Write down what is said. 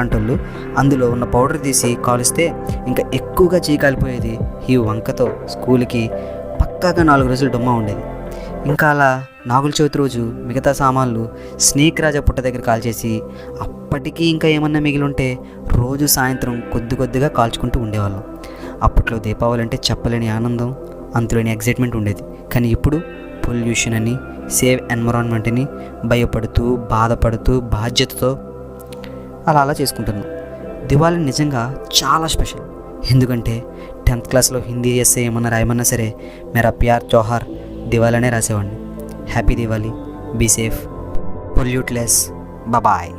అంటోళ్ళు అందులో ఉన్న పౌడర్ తీసి కాలుస్తే ఇంకా ఎక్కువగా చీకాలిపోయేది. ఈ వంకతో స్కూల్కి పక్కాగా 4 రోజులు డుమ్మా ఉండేది. ఇంకా అలా నాగుల చవితి రోజు మిగతా సామాన్లు స్నేక్ రాజా పుట్ట దగ్గర కాల్చేసి అప్పటికీ ఇంకా ఏమన్నా మిగిలి ఉంటే రోజు సాయంత్రం కొద్దిగా కాల్చుకుంటూ ఉండేవాళ్ళం. అప్పట్లో దీపావళి అంటే చెప్పలేని ఆనందం, అంతులేని ఎగ్జైట్మెంట్ ఉండేది. కానీ ఇప్పుడు పొల్యూషన్ అని, సేవ్ ఎన్విరాన్మెంట్ అని భయపడుతూ బాధపడుతూ బాధ్యతతో అలా చేసుకుంటున్నాం. దివాళీ నిజంగా చాలా స్పెషల్. ఎందుకంటే 10th క్లాస్లో హిందీ ఎస్ఏ ఏమన్నా రాయమన్నా సరే మేరా ప్యార్ జోహార్ దివాళీ అనే రాసేవాడిని. Happy Diwali, be safe, pollute less, bye.